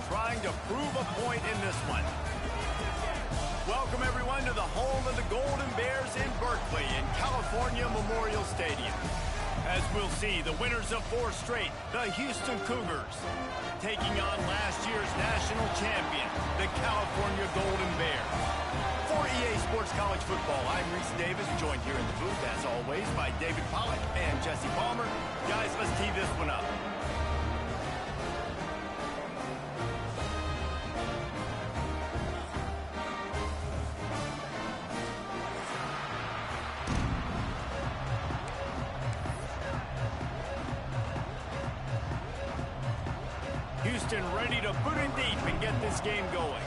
trying to prove a point in this one. Welcome, everyone, to the home of the Golden Bears in Berkeley in California Memorial Stadium. As we'll see, the winners of 4 straight, the Houston Cougars, taking on last year's national champion, the California Golden Bears. For EA Sports College Football, I'm Reese Davis, joined here in the booth, as always, by David Pollack and Jesse Palmer. Guys, let's tee this one up. Houston ready to put it deep and get this game going.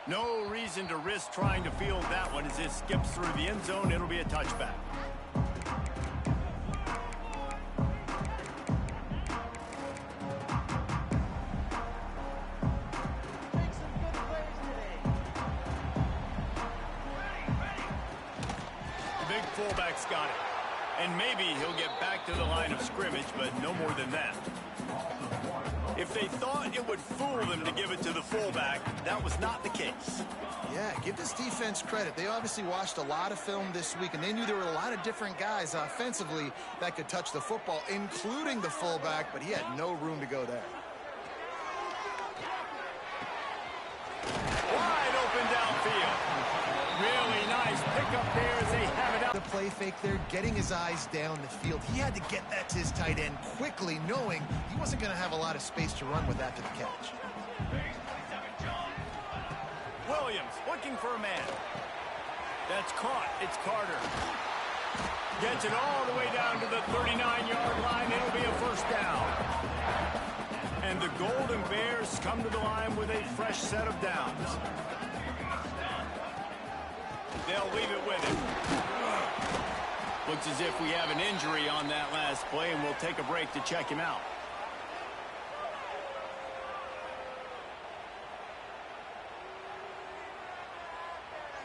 No reason to risk trying to field that one as it skips through the end zone. It'll be a touchback. The big fullback's got it. And maybe he'll get back to the line of scrimmage, but no more than that. If they thought it would fool them to give it to the fullback, that was not the case. Yeah, give this defense credit. They obviously watched a lot of film this week, and they knew there were a lot of different guys offensively that could touch the football, including the fullback, but he had no room to go there. Wide open downfield. Really nice pickup there as they have it out. The play fake there, getting his eyes down the field. He had to get that to his tight end quickly, knowing he wasn't going to have a lot of space to run with after the catch. Williams looking for a man. That's caught. It's Carter. Gets it all the way down to the 39-yard line. It'll be a first down. And the Golden Bears come to the line with a fresh set of downs. They'll leave it with him. Looks as if we have an injury on that last play, and we'll take a break to check him out.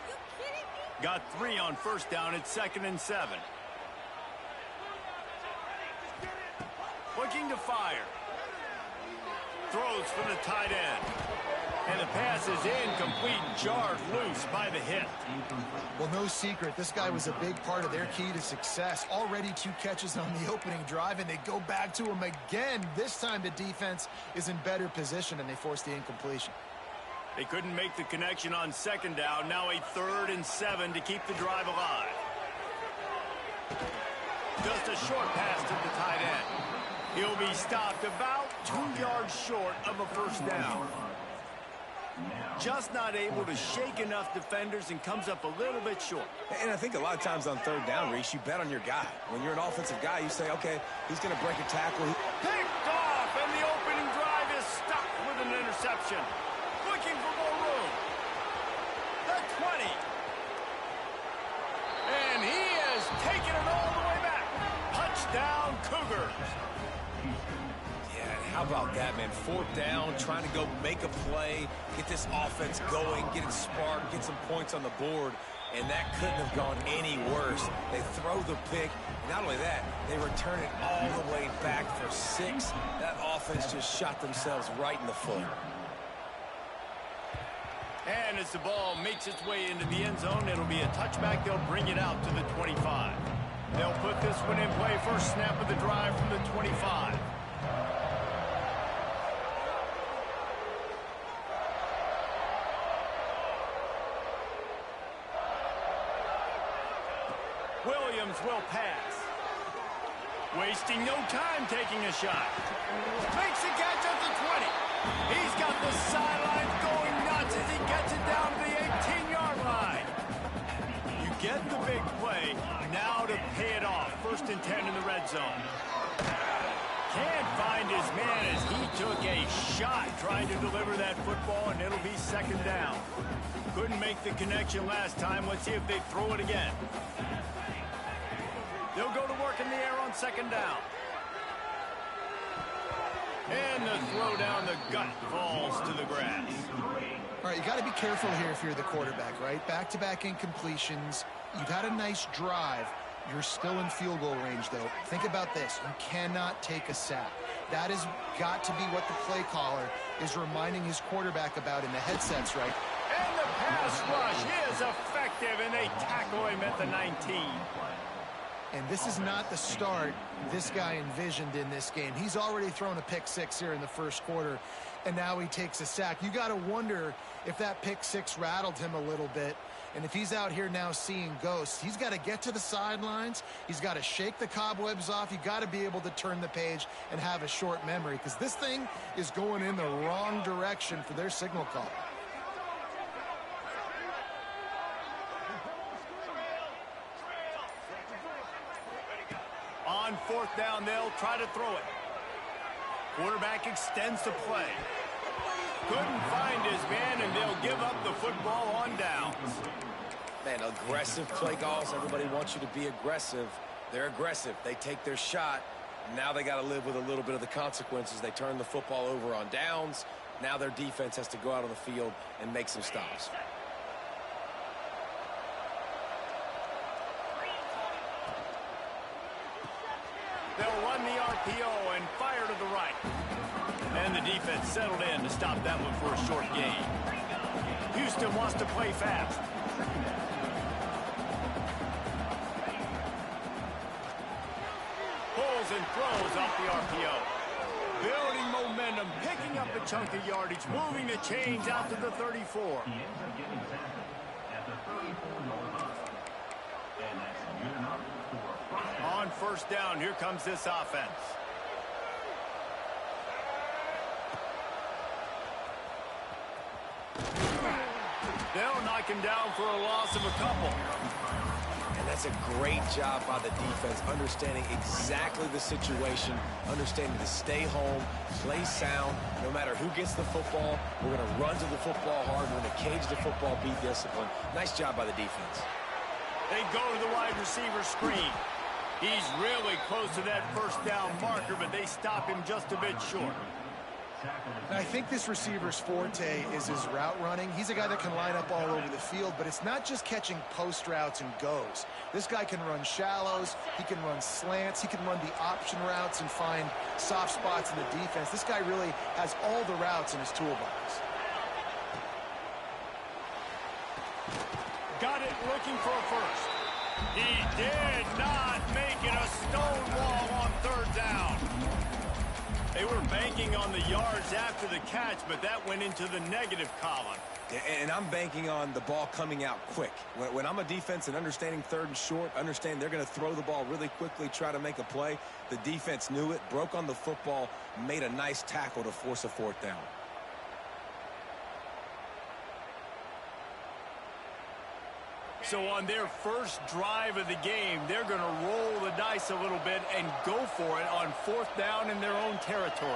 Are you kidding me? Got 3 on first down. It's 2nd and 7. Looking to fire. Throws for the tight end. And the pass is incomplete, jarred loose by the hit. Well, no secret, this guy was a big part of their key to success. Already 2 catches on the opening drive, and they go back to him again. This time the defense is in better position, and they force the incompletion. They couldn't make the connection on 2nd down. Now a 3rd and 7 to keep the drive alive. Just a short pass to the tight end. He'll be stopped about 2 yards short of a first down. Just not able to shake enough defenders and comes up a little bit short. And I think a lot of times on 3rd down, Reese, you bet on your guy. When you're an offensive guy, you say, okay, he's going to break a tackle. Picked off, and the opening drive is stuck with an interception. Looking for more room. The 20. And he has taken it all the way back. Touchdown, Cougars. How about that, man? 4th down, trying to go make a play, get this offense going, get it sparked, get some points on the board, and that couldn't have gone any worse. They throw the pick. Not only that, they return it all the way back for 6. That offense just shot themselves right in the foot. And as the ball makes its way into the end zone, it'll be a touchback. They'll bring it out to the 25. They'll put this one in play. First snap of the drive from the 25. Williams will pass. Wasting no time taking a shot. Makes a catch at the 20. He's got the sidelines going nuts as he gets it down to the 18-yard line. You get the big play. Now to pay it off. 1st and 10 in the red zone. Can't find his man as he took a shot trying to deliver that football, and it'll be 2nd down. Couldn't make the connection last time. Let's see if they throw it again. They'll go to work in the air on 2nd down. And the throw down the gut falls to the grass. All right, you got to be careful here if you're the quarterback, right? Back-to-back incompletions. You've had a nice drive. You're still in field goal range, though. Think about this. You cannot take a sack. That has got to be what the play caller is reminding his quarterback about in the headsets, right? And the pass rush is effective, and they tackle him at the 19. And this is not the start this guy envisioned in this game. He's already thrown a pick six here in the first quarter, and now he takes a sack. You got to wonder if that pick six rattled him a little bit. And if he's out here now seeing ghosts, he's got to get to the sidelines. He's got to shake the cobwebs off. You got to be able to turn the page and have a short memory, because this thing is going in the wrong direction for their signal call. On fourth down, they'll try to throw it. Quarterback extends the play. Couldn't find his man, and they'll give up the football on downs. Man, aggressive play calls. Everybody wants you to be aggressive. They're aggressive. They take their shot. Now they got to live with a little bit of the consequences. They turn the football over on downs. Now their defense has to go out on the field and make some stops. They'll run the RPO and fire to the right. And the defense settled in to stop that one for a short gain. Houston wants to play fast. Pulls and throws off the RPO. Building momentum, picking up a chunk of yardage, moving the chains out to the 34. He ends up getting tackled at the 34-yard line. And that's good enough for a first down. On first down, here comes this offense. They'll knock him down for a loss of a couple. And that's a great job by the defense, understanding exactly the situation, understanding to stay home, play sound. No matter who gets the football, we're going to run to the football hard. We're going to cage the football, be disciplined. Nice job by the defense. They go to the wide receiver screen. He's really close to that first down marker, but they stop him just a bit short. I think this receiver's forte is his route running. He's a guy that can line up all over the field, but it's not just catching post routes and goes. This guy can run shallows, he can run slants, he can run the option routes and find soft spots in the defense. This guy really has all the routes in his toolbox. Got it, looking for a first. He did not make it a stone wall on third down. They were banking on the yards after the catch, but that went into the negative column. And I'm banking on the ball coming out quick. When I'm a defense and understanding third and short, understand they're going to throw the ball really quickly, try to make a play. The defense knew it, broke on the football, made a nice tackle to force a fourth down. So on their first drive of the game, they're going to roll the dice a little bit and go for it on fourth down in their own territory.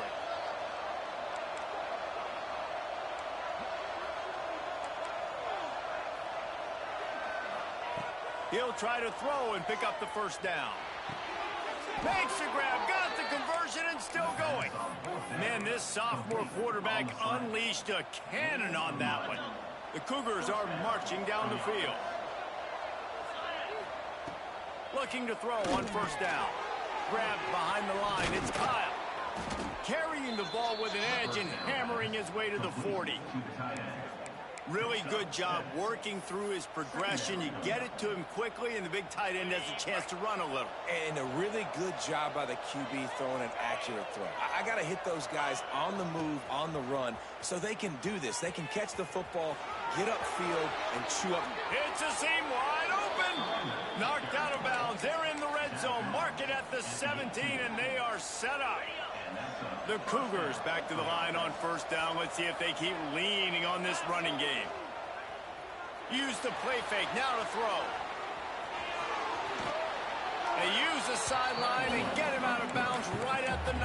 He'll try to throw and pick up the first down. Makes the grab, got the conversion, and still going. Man, this sophomore quarterback unleashed a cannon on that one. The Cougars are marching down the field. Looking to throw on first down. Grabbed behind the line. It's Kyle. Carrying the ball with an edge and hammering his way to the 40. Really good job working through his progression. You get it to him quickly, and the big tight end has a chance to run a little. And a really good job by the QB throwing an accurate throw. I got to hit those guys on the move, on the run, so they can do this. They can catch the football, get upfield, and chew up. It's a seam wide open. Knocked out of bounds. They're in the red zone. Mark it at the 17, and they are set up. The Cougars back to the line on first down. Let's see if they keep leaning on this running game. Use the play fake. Now to throw. They use the sideline and get him out of bounds right at the 9.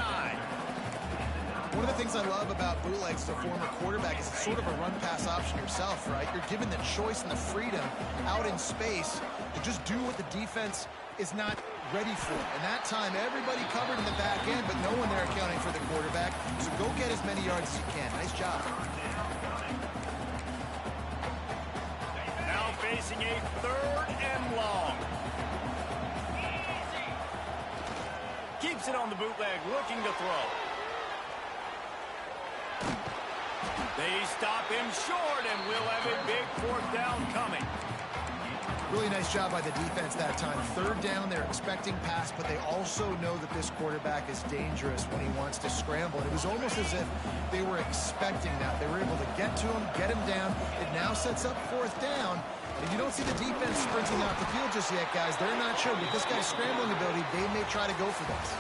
One of the things I love about bootlegs as a former quarterback is it's sort of a run-pass option yourself, right? You're given the choice and the freedom out in space to just do what the defense is not ready for. And that time, everybody covered in the back end, but no one there accounting for the quarterback. So go get as many yards as you can. Nice job. Now facing a third and long. Keeps it on the bootleg, looking to throw. They stop him short, and we'll have a big fourth down coming. Really nice job by the defense that time. Third down, they're expecting pass, but they also know that this quarterback is dangerous when he wants to scramble. And it was almost as if they were expecting that. They were able to get to him, get him down. It now sets up fourth down. And you don't see the defense sprinting out the field just yet, guys. They're not sure. With this guy's scrambling ability, they may try to go for this.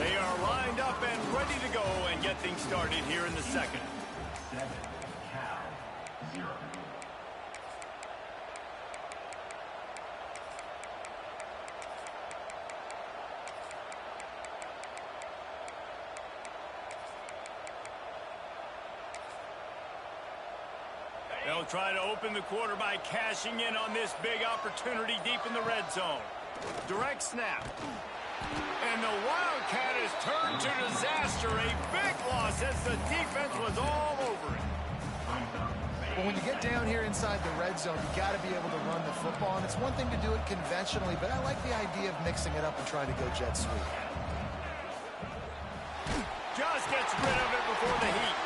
They are lined up and ready to go and get things started here in the second. 7, Cal, 0. They'll try to open the quarter by cashing in on this big opportunity deep in the red zone. Direct snap. And the Wildcat has turned to disaster. A big loss as the defense was all over it. Well, when you get down here inside the red zone, you got to be able to run the football. And it's one thing to do it conventionally, but I like the idea of mixing it up and trying to go jet sweep. Just gets rid of it before the heat.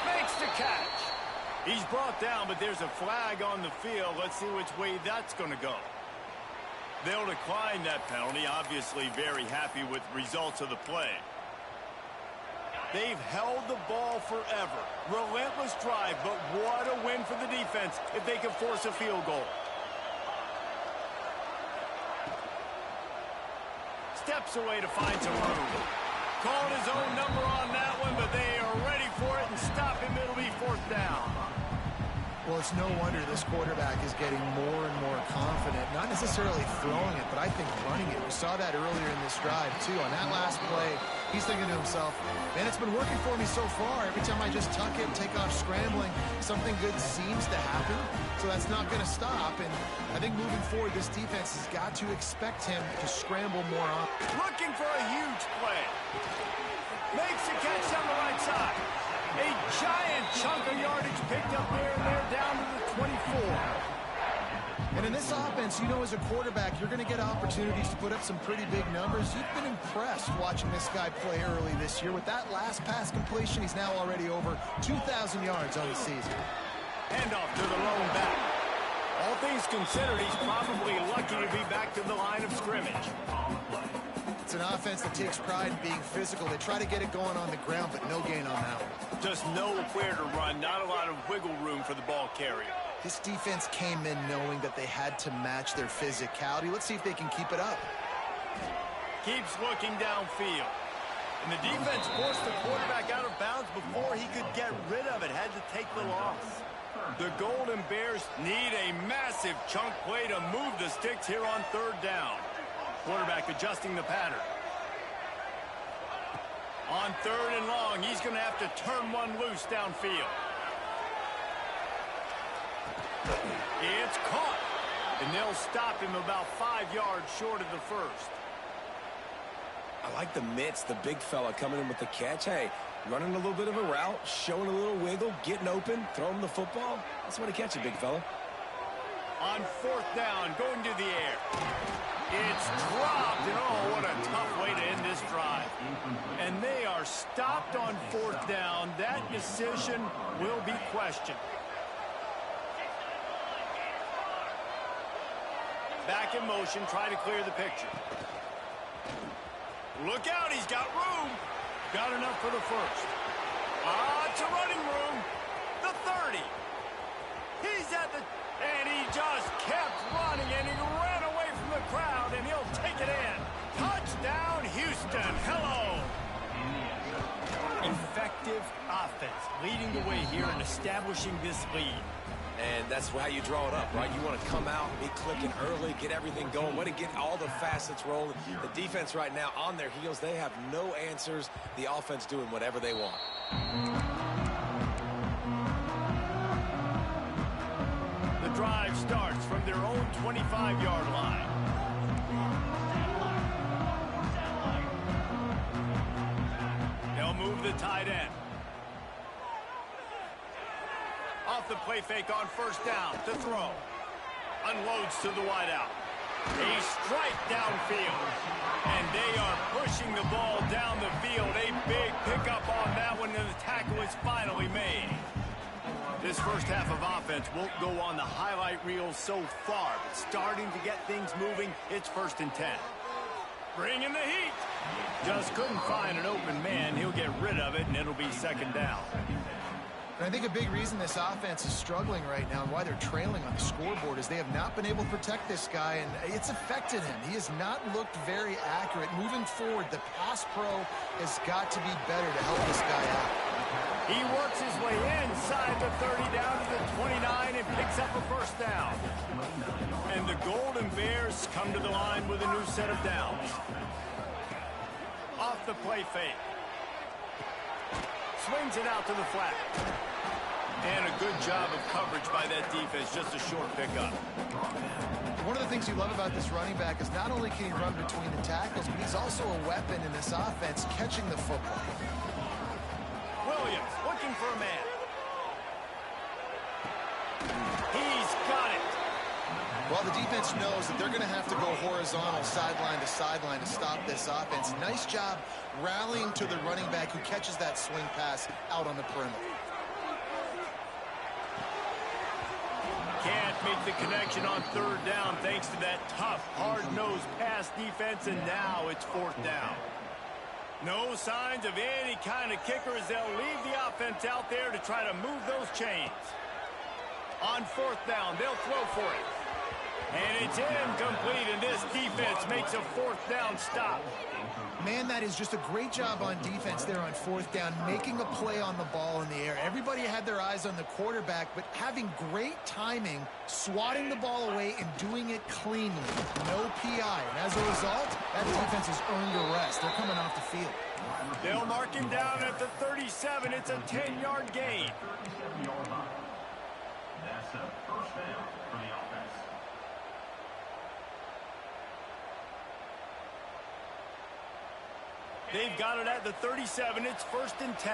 Makes the catch. He's brought down, but there's a flag on the field. Let's see which way that's going to go. They'll decline that penalty. Obviously very happy with the results of the play. They've held the ball forever. Relentless drive, but what a win for the defense if they can force a field goal. Steps away to find some room. Called his own number on that one, but they are ready for it and stop him. It'll be fourth down. Well, it's no wonder this quarterback is getting more and more confident. Not necessarily throwing it, but I think running it. We saw that earlier in this drive, too. On that last play, he's thinking to himself, man, it's been working for me so far. Every time I just tuck it, take off scrambling, something good seems to happen. So that's not going to stop. And I think moving forward, this defense has got to expect him to scramble more on. Looking for a huge play. Makes the catch on the right side. A giant chunk of yardage picked up there, and they're down to the 24. And in this offense, you know, as a quarterback, you're going to get opportunities to put up some pretty big numbers. You've been impressed watching this guy play early this year. With that last pass completion, he's now already over 2,000 yards on the season. Handoff to the lone back. All things considered, he's probably lucky to be back to the line of scrimmage. It's an offense that takes pride in being physical. They try to get it going on the ground, but no gain on that one. Just know where to run. Not a lot of wiggle room for the ball carrier. This defense came in knowing that they had to match their physicality. Let's see if they can keep it up. Keeps looking downfield. And the defense forced the quarterback out of bounds before he could get rid of it. Had to take the loss. The Golden Bears need a massive chunk play to move the sticks here on third down. Quarterback adjusting the pattern. On third and long, he's going to have to turn one loose downfield. It's caught. And they'll stop him about 5 yards short of the first. I like the mitts, the big fella coming in with the catch. Hey, running a little bit of a route, showing a little wiggle, getting open, throwing the football. That's what to catch it, big fella. On fourth down, going to the air. It's dropped, and oh, what a tough way to end this drive. And they are stopped on fourth down. That decision will be questioned. Back in motion, try to clear the picture. Look out, he's got room. Got enough for the first. It's a running room. The 30. He's at the... And he just kept running, and he ran away from the crowd, and he'll take it in. Touchdown, Houston. Hello. Effective offense, leading the way here and establishing this lead. And that's how you draw it up, right? You want to come out, be clicking early, get everything going, want to get all the facets rolling. The defense right now on their heels, they have no answers. The offense doing whatever they want. The drive starts from their own 25-yard line. They'll move the tight end. Off the play fake on first down to throw. Unloads to the wideout. A strike downfield. And they are pushing the ball down the field. A big pickup on that one, and the tackle is finally made. This first half of offense won't go on the highlight reel so far, but starting to get things moving. It's 1st and 10. Bringing the heat. Just couldn't find an open man. He'll get rid of it, and it'll be 2nd down. And I think a big reason this offense is struggling right now and why they're trailing on the scoreboard is they have not been able to protect this guy, and it's affected him. He has not looked very accurate. Moving forward, the pass pro has got to be better to help this guy out. He works his way inside the 30 down to the 29 and picks up a 1st down. And the Golden Bears come to the line with a new set of downs. Off the play fake. Swings it out to the flat. And a good job of coverage by that defense. Just a short pickup. One of the things you love about this running back is not only can he run between the tackles, but he's also a weapon in this offense catching the football. Williams looking for a man. He's got it. Well, the defense knows that they're going to have to go horizontal sideline to sideline to stop this offense. Nice job rallying to the running back who catches that swing pass out on the perimeter. Can't make the connection on 3rd down thanks to that tough, hard-nosed pass defense, and now it's 4th down. No signs of any kind of kicker as they'll leave the offense out there to try to move those chains. On 4th down, they'll throw for it. And it's incomplete, and this defense makes a 4th down stop. Man, that is just a great job on defense there on 4th down, making a play on the ball in the air. Everybody had their eyes on the quarterback, but having great timing, swatting the ball away, and doing it cleanly. No PI. And as a result, that defense has earned a rest. They're coming off the field. They'll mark him down at the 37. It's a 10-yard gain. That's a 1st down for the offense. They've got it at the 37. It's 1st and 10.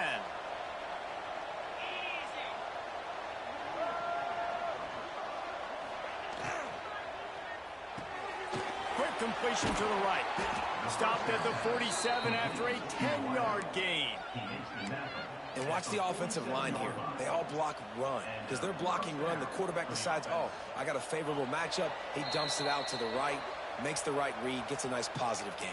Quick completion to the right. Stopped at the 47 after a 10-yard gain. And watch the offensive line here. They all block run. Because they're blocking run, the quarterback decides, oh, I got a favorable matchup. He dumps it out to the right, makes the right read, gets a nice positive gain.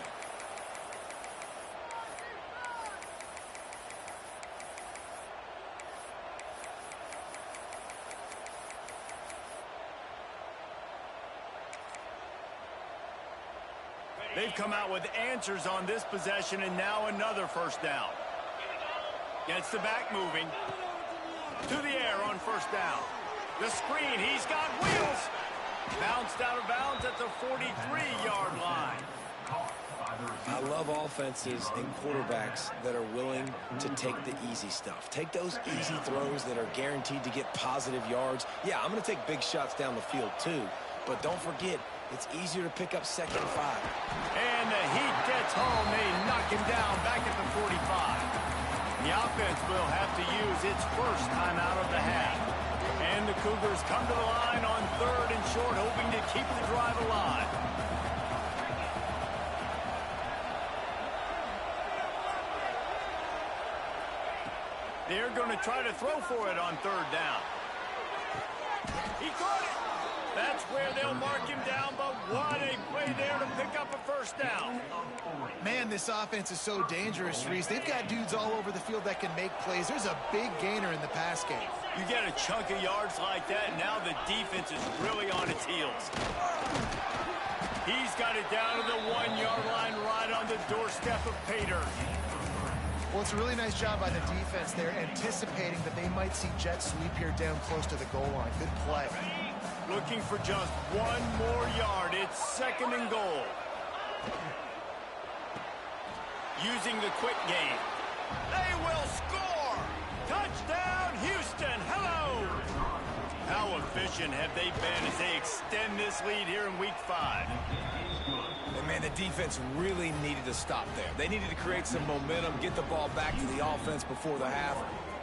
They've come out with answers on this possession, and now another 1st down. Gets the back moving. To the air on 1st down. The screen, he's got wheels. Bounced out of bounds at the 43-yard line. I love offenses and quarterbacks that are willing to take the easy stuff. Take those easy throws that are guaranteed to get positive yards. Yeah, I'm going to take big shots down the field too, but don't forget, it's easier to pick up 2nd and 5. And the heat gets home. They knock him down back at the 45. The offense will have to use its first timeout of the half. And the Cougars come to the line on 3rd and short, hoping to keep the drive alive. They're going to try to throw for it on 3rd down. He caught it. That's where they'll mark him down, but what a play there to pick up a 1st down. Man, this offense is so dangerous, Reese. They've got dudes all over the field that can make plays. There's a big gainer in the pass game. You get a chunk of yards like that, and now the defense is really on its heels. He's got it down to the 1-yard line right on the doorstep of Pater. Well, it's a really nice job by the defense there, anticipating that they might see jet sweep here down close to the goal line. Good play. Looking for just 1 more yard. It's 2nd and goal. Using the quick game. They will score! Touchdown, Houston! Hello! How efficient have they been as they extend this lead here in Week 5? And man, the defense really needed to stop there. They needed to create some momentum, get the ball back to the offense before the half.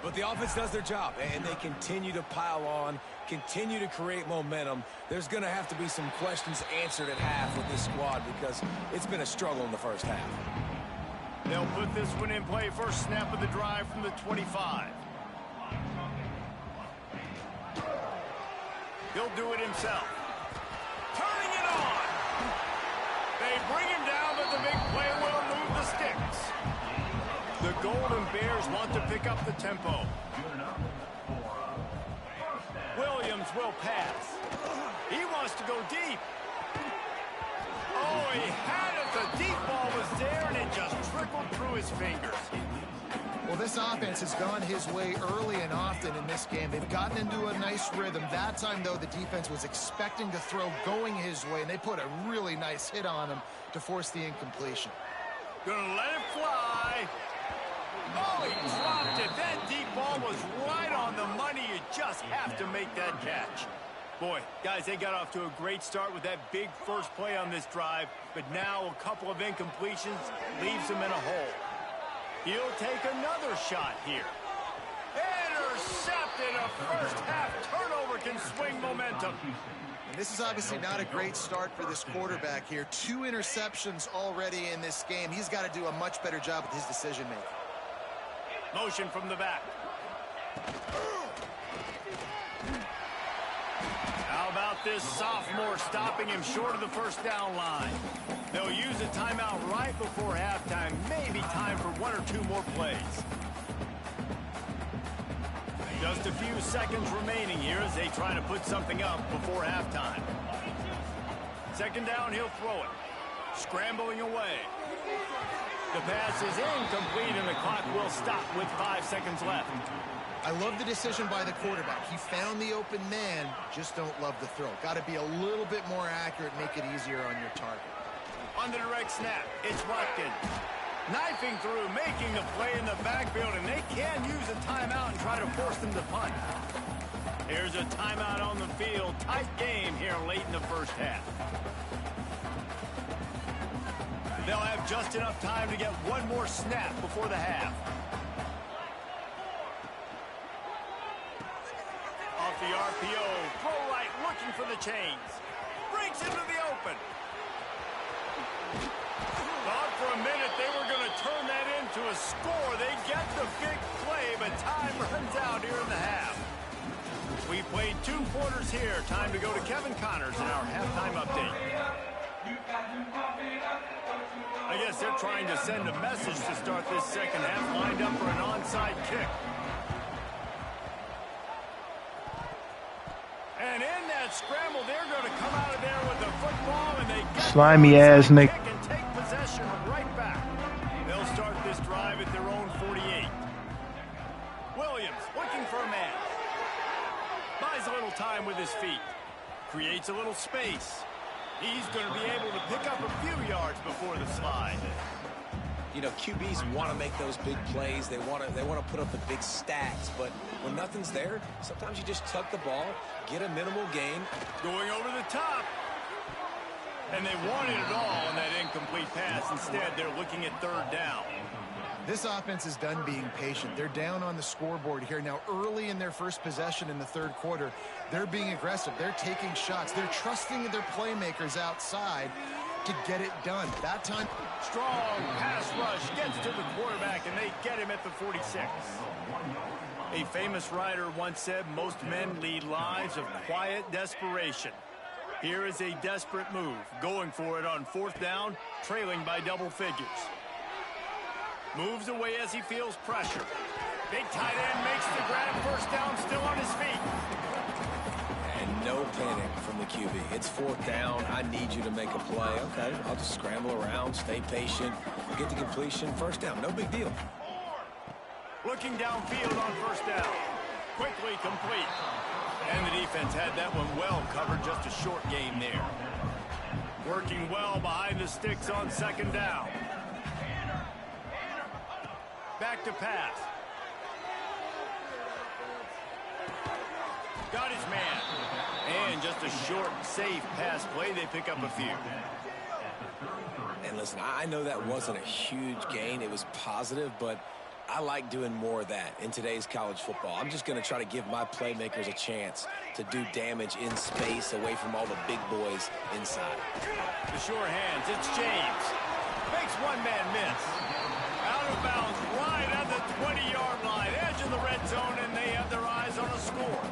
But the offense does their job, and they continue to pile on, continue to create momentum. There's going to have to be some questions answered at half with this squad because it's been a struggle in the first half. They'll put this one in play. First snap of the drive from the 25. He'll do it himself. Turning it on. They bring him down, but the big play will move the sticks. The Golden Bears want to pick up the tempo. Williams will pass. He wants to go deep. Oh, he had it. The deep ball was there, and it just trickled through his fingers. Well, this offense has gone his way early and often in this game. They've gotten into a nice rhythm. That time, though, the defense was expecting to throw going his way, and they put a really nice hit on him to force the incompletion. Gonna let it fly. Oh, he dropped it. That deep ball was right on the money. You just have to make that catch. Boy, guys, they got off to a great start with that big first play on this drive, but now a couple of incompletions leaves them in a hole. He'll take another shot here. Intercepted. A first half turnover can swing momentum. And this is obviously not a great start for this quarterback here. 2 interceptions already in this game. He's got to do a much better job with his decision-making. Motion from the back. How about this sophomore stopping him short of the first down line? They'll use a timeout right before halftime. Maybe time for 1 or 2 more plays. Just a few seconds remaining here as they try to put something up before halftime. Second down, he'll throw it. Scrambling away. The pass is incomplete, and the clock will stop with 5 seconds left. I love the decision by the quarterback. He found the open man, just don't love the throw. Got to be a little bit more accurate, make it easier on your target. On the direct snap, it's Watkins. Knifing through, making the play in the backfield, and they can use a timeout and try to force them to punt. Here's a timeout on the field. Tight game here late in the first half. They'll have just enough time to get one more snap before the half. Off the RPO, throw right, looking for the chains. Breaks into the open. Thought for a minute they were going to turn that into a score. They get the big play, but time runs out here in the half. We played 2 quarters here. Time to go to Kevin Connors in our halftime update. I guess they're trying to send a message to start this second half, lined up for an onside kick. And in that scramble, they're going to come out of there with the football, and they get slimy ass nigga and take possession right back. They'll start this drive at their own 48. Williams looking for a man. Buys a little time with his feet. Creates a little space. He's going to be able to pick up a few yards before the slide. You know, QBs want to make those big plays. They want to put up the big stats. But when nothing's there, sometimes you just tuck the ball, get a minimal gain. Going over the top. And they wanted it all on that incomplete pass. Instead, they're looking at third down. This offense is done being patient. They're down on the scoreboard here. Now, early in their first possession in the third quarter, they're being aggressive. They're taking shots. They're trusting their playmakers outside to get it done. That time, strong pass rush gets to the quarterback, and they get him at the 46. A famous writer once said, most men lead lives of quiet desperation. Here is a desperate move, going for it on fourth down, trailing by double figures. Moves away as he feels pressure. Big tight end makes the grab, first down, still on his feet. And no panic from the QB. It's fourth down. I need you to make a play. Okay, I'll just scramble around, stay patient, get the completion, first down. No big deal. Looking downfield on first down. Quickly complete. And the defense had that one well covered, just a short gain there. Working well behind the sticks on second down. Back to pass. Got his man. And just a short, safe pass play. They pick up a few. And listen, I know that wasn't a huge gain. It was positive, but I like doing more of that in today's college football. I'm just going to try to give my playmakers a chance to do damage in space away from all the big boys inside. The sure hands, it's James. Makes one man miss. Out of bounds right at the 20-yard line. Edge of the red zone, and they have their eyes on a score.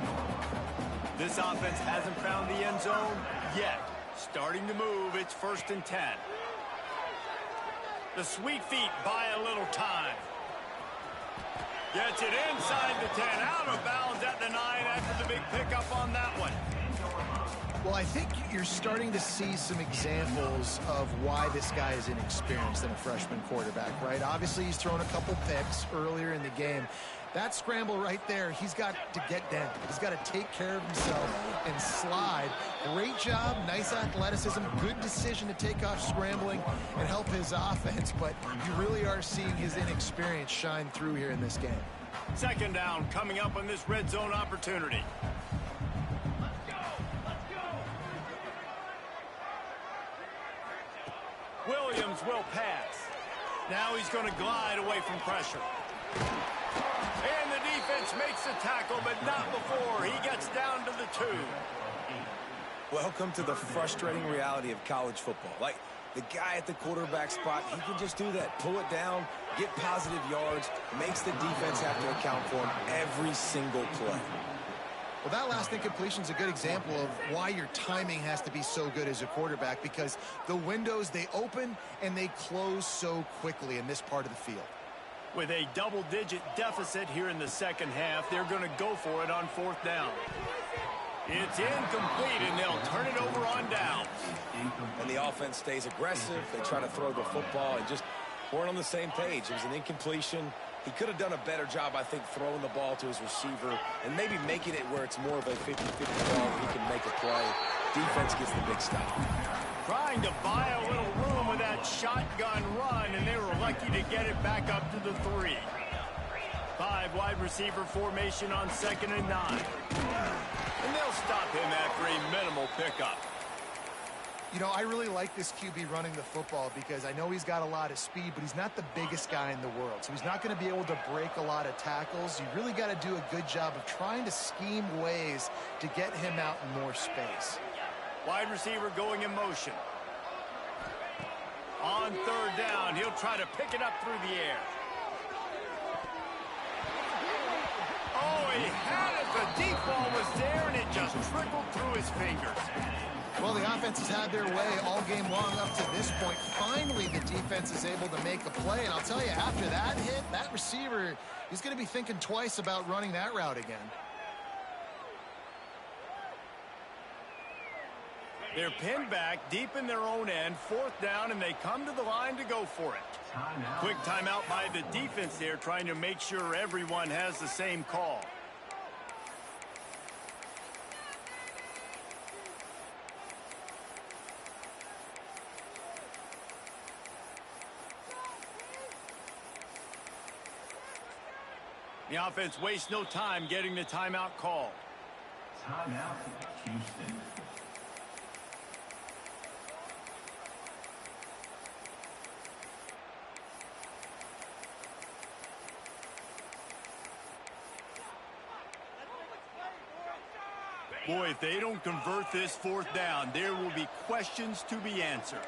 This offense hasn't found the end zone yet. Starting to move, it's 1st and 10. The sweet feet buy a little time. Gets it inside the 10, out of bounds at the 9 after the big pickup on that one. Well, I think you're starting to see some examples of why this guy is inexperienced in a freshman quarterback, right? Obviously, he's thrown a couple picks earlier in the game. That scramble right there, he's got to get down. He's got to take care of himself and slide. Great job, nice athleticism, good decision to take off scrambling and help his offense, but you really are seeing his inexperience shine through here in this game. 2nd down coming up on this red zone opportunity. Williams will pass. Now he's going to glide away from pressure. And the defense makes the tackle, but not before he gets down to the 2. Welcome to the frustrating reality of college football. Like, the guy at the quarterback spot, he can just do that. Pull it down, get positive yards, makes the defense have to account for him every single play. Well, that last incompletion is a good example of why your timing has to be so good as a quarterback, because the windows, they open and they close so quickly in this part of the field. With a double-digit deficit here in the 2nd half, they're going to go for it on 4th down. It's incomplete, and they'll turn it over on downs. And the offense stays aggressive. They try to throw the football and just weren't on the same page. It was an incompletion. He could have done a better job, I think, throwing the ball to his receiver and maybe making it where it's more of a 50-50 ball where he can make a play. Defense gets the big stop. Trying to buy a little room with that shotgun run, and they were lucky to get it back up to the 3. 5 wide receiver formation on 2nd and 9. And they'll stop him after a minimal pickup. You know, I really like this QB running the football because I know he's got a lot of speed, but he's not the biggest guy in the world. So he's not going to be able to break a lot of tackles. You really got to do a good job of trying to scheme ways to get him out in more space. Wide receiver going in motion. On 3rd down, he'll try to pick it up through the air. Oh, he had it. The deep ball was there, and it just trickled through his fingers. Well, the offense has had their way all game long up to this point. Finally, the defense is able to make a play. And I'll tell you, after that hit, that receiver, he's going to be thinking twice about running that route again. They're pinned back deep in their own end, 4th down, and they come to the line to go for it. Quick timeout by the defense there, trying to make sure everyone has the same call. The offense wastes no time getting the timeout call. Timeout, Houston. Boy, if they don't convert this 4th down, there will be questions to be answered.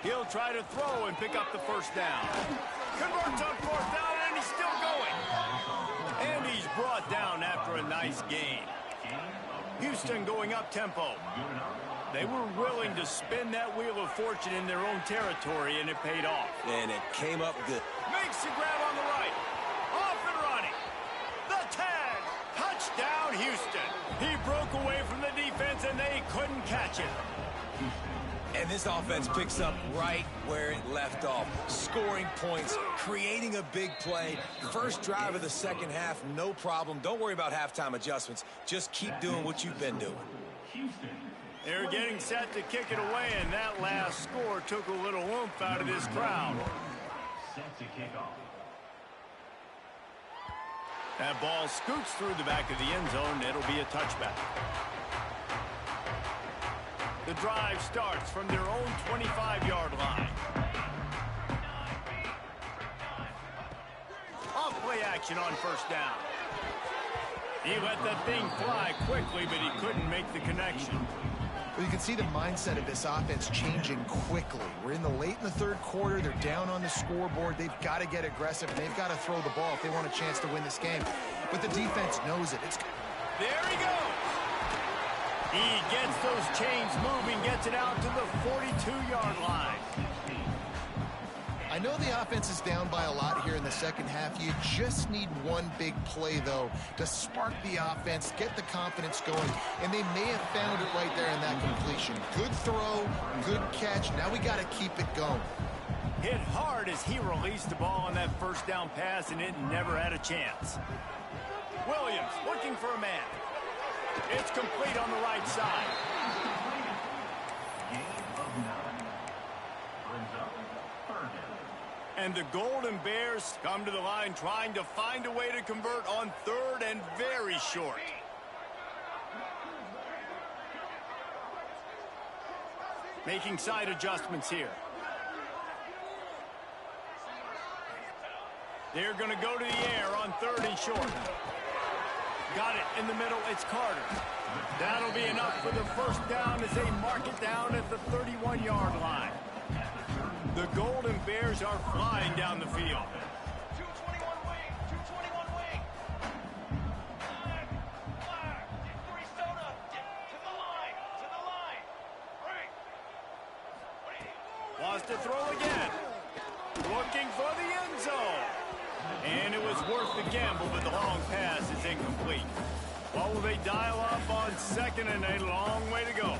He'll try to throw and pick up the 1st down. Converts on 4th down, and he's still going. And he's brought down after a nice gain. Houston going up tempo. They were willing to spin that wheel of fortune in their own territory, and it paid off. And it came up good. Makes the grab on the right. Off and running. The tag. Touchdown, Houston. He broke away from the defense, and they couldn't catch it. And this offense picks up right where it left off. Scoring points, creating a big play. First drive of the 2nd half, no problem. Don't worry about halftime adjustments. Just keep doing what you've been doing. They're getting set to kick it away, and that last score took a little oomph out of this crowd. Set to kick off. That ball scoots through the back of the end zone. It'll be a touchback. The drive starts from their own 25-yard line. action on first down. He let that thing fly quickly, but he couldn't make the connection. Well, you can see the mindset of this offense changing quickly. We're late in the third quarter. They're down on the scoreboard. They've got to get aggressive, and they've got to throw the ball if they want a chance to win this game. But the defense knows it. There he goes. He gets those chains moving, gets it out to the 42-yard line. I know the offense is down by a lot here in the second half. You just need one big play, though, to spark the offense, get the confidence going, and they may have found it right there in that completion. Good throw, good catch. Now we got to keep it going. Hit hard as he released the ball on that first down pass, and it never had a chance. Williams looking for a man. It's complete on the right side. And the Golden Bears come to the line trying to find a way to convert on third and very short. Making side adjustments here. They're going to go to the air on third and short. Got it in the middle. It's Carter. That'll be enough for the first down as they mark it down at the 31-yard line. The Golden Bears are flying down the field. 221 wing, 221 wing. Fire, free soda, to the line. Break. Wants to throw again. Looking for the end zone. And it was worth the gamble, but the long pass is incomplete. What will they dial up on second and a long way to go?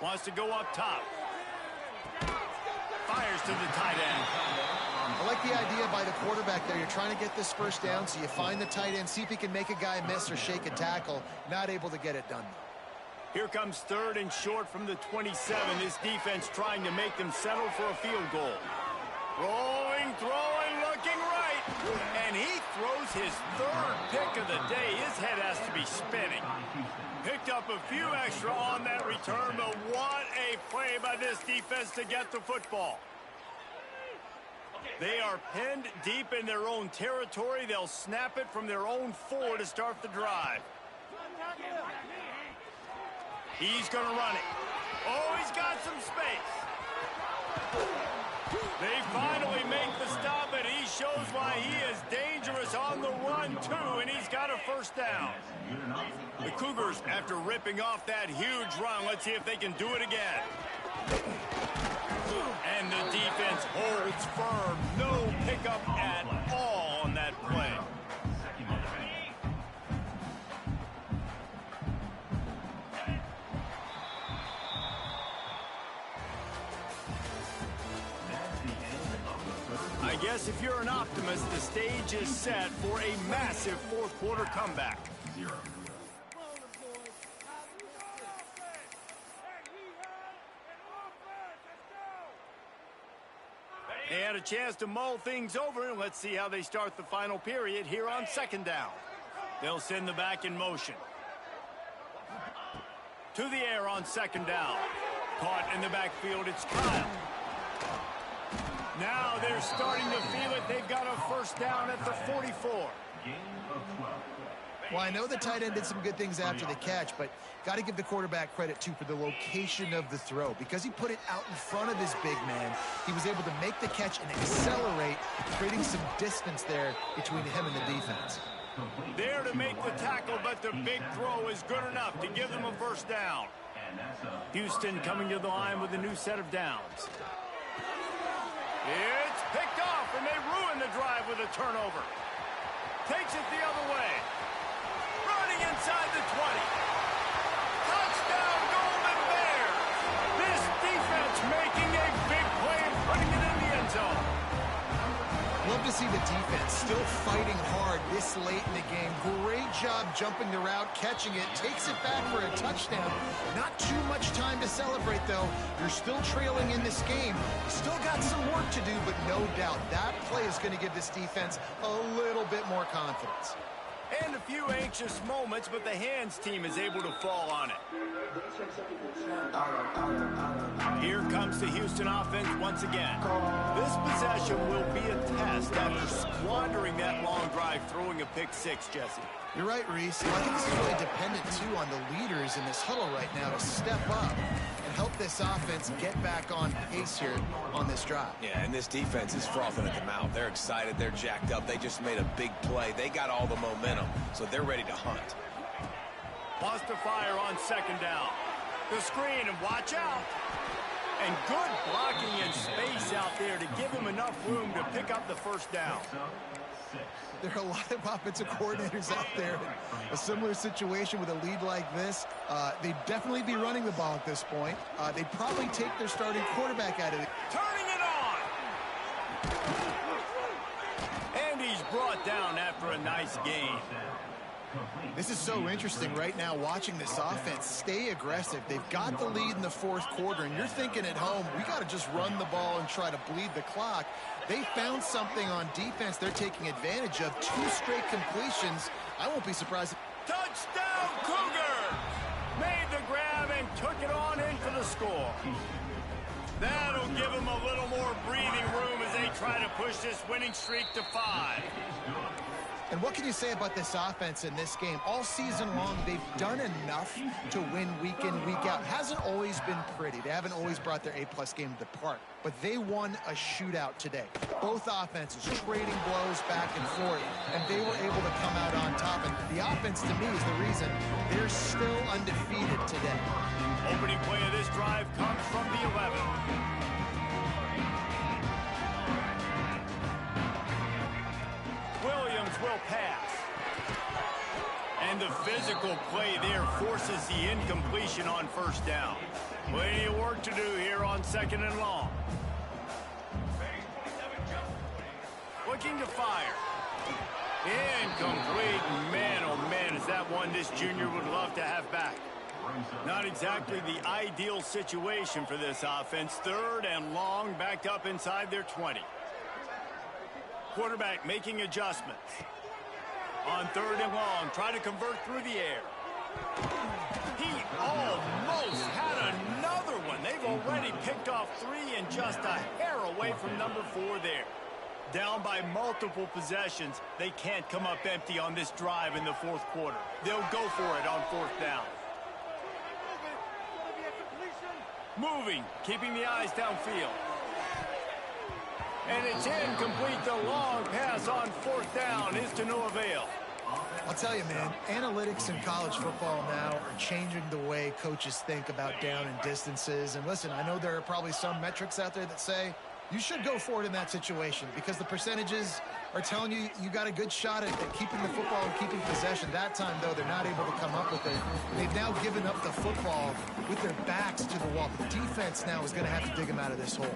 Wants to go up top. Fires to the tight end. I like the idea by the quarterback there. You're trying to get this first down, so you find the tight end, see if he can make a guy miss or shake a tackle. Not able to get it done, though. Here comes third and short from the 27. This defense trying to make them settle for a field goal. Rolling, throwing, looking right. And he throws his third pick of the day. His head has to be spinning. Picked up a few extra on that return, but what a play by this defense to get the football. They are pinned deep in their own territory. They'll snap it from their own 4 to start the drive. He's going to run it. Oh, he's got some space. They finally make the stop, and he shows why he is dangerous on the run, too, and he's got a first down. The Cougars, after ripping off that huge run, let's see if they can do it again. And the defense holds firm. No pickup at all on that play. I guess if you're an optimist, the stage is set for a massive fourth quarter comeback. They had a chance to mull things over, and let's see how they start the final period here on second down. They'll send the back in motion. To the air on second down. Caught in the backfield, it's Kyle. Now they're starting to feel it. They've got a first down at the 44. Well, I know the tight end did some good things after the catch, but got to give the quarterback credit, too, for the location of the throw. Because he put it out in front of his big man, he was able to make the catch and accelerate, creating some distance there between him and the defense. There to make the tackle, but the big throw is good enough to give them a first down. Houston coming to the line with a new set of downs. It's picked off, and they ruin the drive with a turnover. Takes it the other way. Running inside the 20. Touchdown, Golden Bears. This defense making a big play and putting it in the end zone. Love to see the defense still fighting hard this late in the game. Great job jumping the route, catching it, takes it back for a touchdown. Not too much time to celebrate, though. You're still trailing in this game. Still got some work to do, but no doubt that play is going to give this defense a little bit more confidence. And a few anxious moments, but the hands team is able to fall on it. Here comes the Houston offense once again. This possession will be a test after squandering that long drive, throwing a pick six, Jesse. You're right, Reese. I think this is really dependent, too, on the leaders in this huddle right now to step up and help this offense get back on pace here on this drive. Yeah, and this defense is frothing at the mouth. They're excited. They're jacked up. They just made a big play. They got all the momentum, so they're ready to hunt. Wants to fire on second down. The screen, and watch out. And good blocking and space out there to give him enough room to pick up the first down. There are a lot of offensive coordinators out there in a similar situation with a lead like this. They'd definitely be running the ball at this point. They'd probably take their starting quarterback out of it. Turning it on! And he's brought down after a nice game. This is so interesting right now watching this offense stay aggressive. They've got the lead in the fourth quarter, and you're thinking at home, we got to just run the ball and try to bleed the clock. They found something on defense they're taking advantage of. 2 straight completions. I won't be surprised. Touchdown, Cougar! Made the grab and took it on in for the score. That'll give them a little more breathing room as they try to push this winning streak to 5. And what can you say about this offense in this game? All season long, they've done enough to win week in, week out. Hasn't always been pretty. They haven't always brought their A-plus game to the park. But they won a shootout today. Both offenses trading blows back and forth, and they were able to come out on top. And the offense, to me, is the reason they're still undefeated today. Opening play of this drive comes from the 11. Will pass. And the physical play there forces the incompletion on first down. Plenty of work to do here on second and long. Looking to fire. Incomplete. Man, oh man, is that one this junior would love to have back. Not exactly the ideal situation for this offense. Third and long, backed up inside their 20. Quarterback making adjustments. On third and long, try to convert through the air. He almost had another one. They've already picked off 3 and just a hair away from number 4 there. Down by multiple possessions, they can't come up empty on this drive in the fourth quarter. They'll go for it on fourth down. Moving, keeping the eyes downfield. And it's incomplete. The long pass on fourth down is to no avail. I'll tell you, man, analytics in college football now are changing the way coaches think about down and distances. And listen, I know there are probably some metrics out there that say you should go for it in that situation because the percentages are telling you you got a good shot at keeping the football and keeping possession. That time, though, they're not able to come up with it. They've now given up the football with their backs to the wall. The defense now is going to have to dig them out of this hole.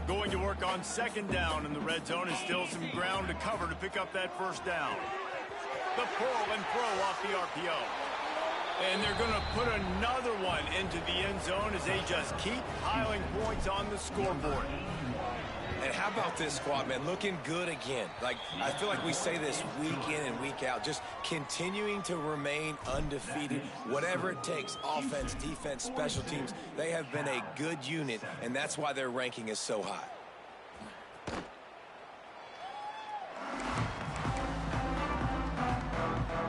Going to work on second down in the red zone and still some ground to cover to pick up that first down. The pull and throw off the RPO. And they're going to put another one into the end zone as they just keep piling points on the scoreboard. And how about this squad, man? Looking good again. Like, I feel like we say this week in and week out, just continuing to remain undefeated. Whatever it takes, offense, defense, special teams, they have been a good unit, and that's why their ranking is so high.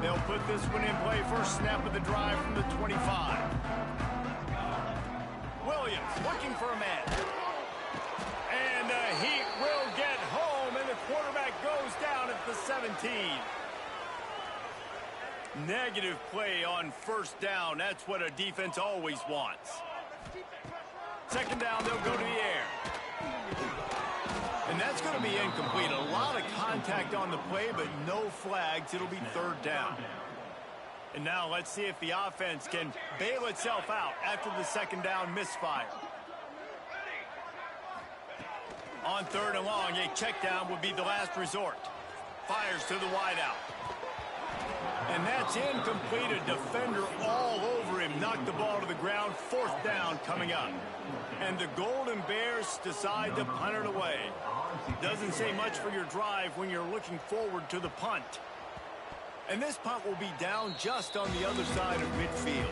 They'll put this one in play. First snap of the drive from the 25. Williams looking for a man. And the Heat will get home, and the quarterback goes down at the 17. Negative play on first down. That's what a defense always wants. Second down, they'll go to the air. And that's going to be incomplete. A lot of contact on the play, but no flags. It'll be third down. And now let's see if the offense can bail itself out after the second down misfire. On third and long, a check down would be the last resort. Fires to the wideout. And that's incomplete. A defender all over him. Knocked the ball to the ground. Fourth down coming up. And the Golden Bears decide to punt it away. Doesn't say much for your drive when you're looking forward to the punt. And this punt will be down just on the other side of midfield.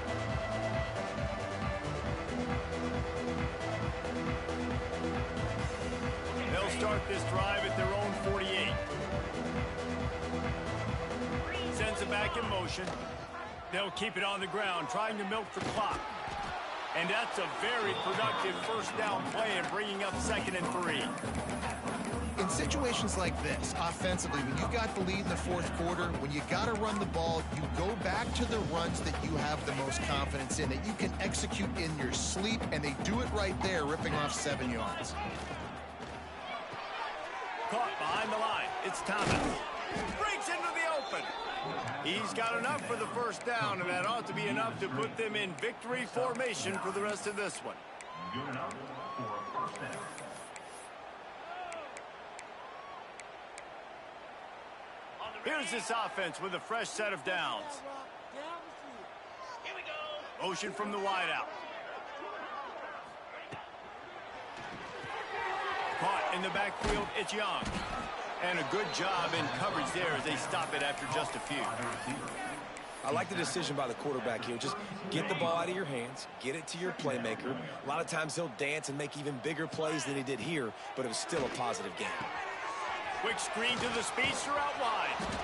They'll start this drive at their own 48. Sends it back in motion. They'll keep it on the ground, trying to milk the clock. And that's a very productive first down play and bringing up 2nd and 3. In situations like this, offensively, when you've got the lead in the fourth quarter, when you got to run the ball, you go back to the runs that you have the most confidence in, that you can execute in your sleep, and they do it right there, ripping off 7 yards. Caught behind the line. It's Thomas. Breaks into the open. He's got enough for the first down, and that ought to be enough to put them in victory formation for the rest of this one. Good enough for a first down. Here's this offense with a fresh set of downs. Here we go. Motion from the wideout. Caught in the backfield, it's Young. And a good job in coverage there as they stop it after just a few. I like the decision by the quarterback here. Just get the ball out of your hands, get it to your playmaker. A lot of times he'll dance and make even bigger plays than he did here, but it was still a positive game. Quick screen to the speedster out wide.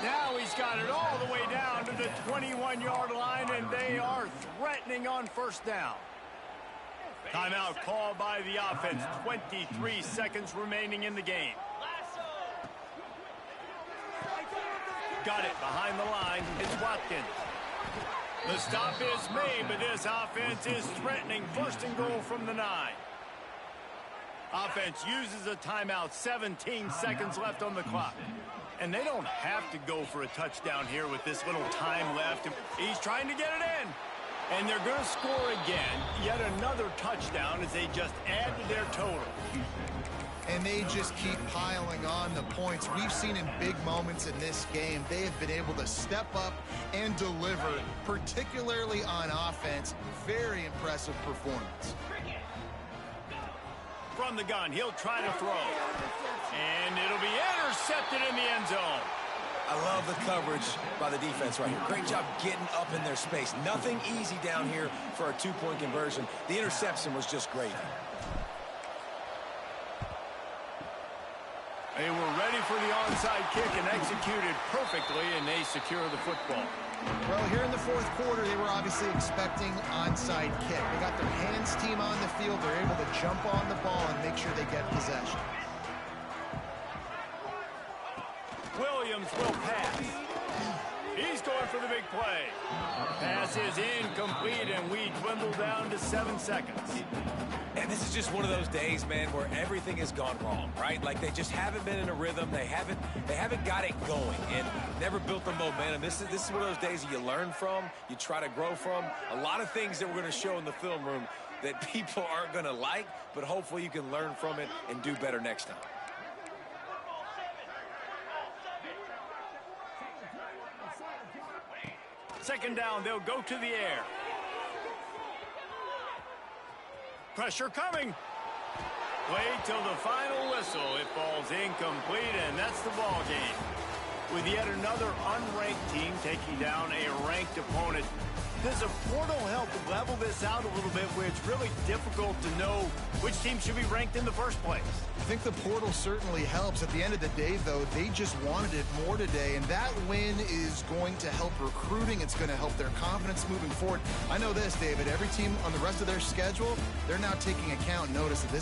Now he's got it all the way down to the 21-yard line, and they are threatening on first down. Timeout called by the offense. 23 seconds remaining in the game. Got it behind the line. It's Watkins. The stop is made, but this offense is threatening. 1st and goal from the 9. Offense uses a timeout. 17 seconds left on the clock. And they don't have to go for a touchdown here with this little time left. He's trying to get it in. And they're going to score again. Yet another touchdown as they just add to their total. And they just keep piling on the points. We've seen in big moments in this game, they have been able to step up and deliver, particularly on offense. Very impressive performance. From the gun, he'll try to throw. And it'll be intercepted in the end zone. I love the coverage by the defense right here. Great job getting up in their space. Nothing easy down here for a 2-point conversion. The interception was just great. They were ready for the onside kick and executed perfectly, and they secure the football. Well, here in the fourth quarter, they were obviously expecting onside kick. They got their hands team on the field. They're able to jump on the ball and make sure they get possession. Williams will pass. He's going for the big play. Pass is incomplete, and we dwindle down to 7 seconds. And this is just one of those days, man, where everything has gone wrong, right? Like they just haven't been in a rhythm. They haven't got it going and never built the momentum. This is one of those days that you learn from, you try to grow from. A lot of things that we're going to show in the film room that people aren't going to like, but hopefully you can learn from it and do better next time. Second down, they'll go to the air. Pressure coming. Wait till the final whistle. It falls incomplete, and that's the ball game. With yet another unranked team taking down a ranked opponent, does a portal help level this out a little bit where it's really difficult to know which team should be ranked in the first place? I think the portal certainly helps. At the end of the day, though, they just wanted it more today, and that win is going to help recruiting. It's going to help their confidence moving forward. I know this, David, every team on the rest of their schedule, they're now taking account notice that this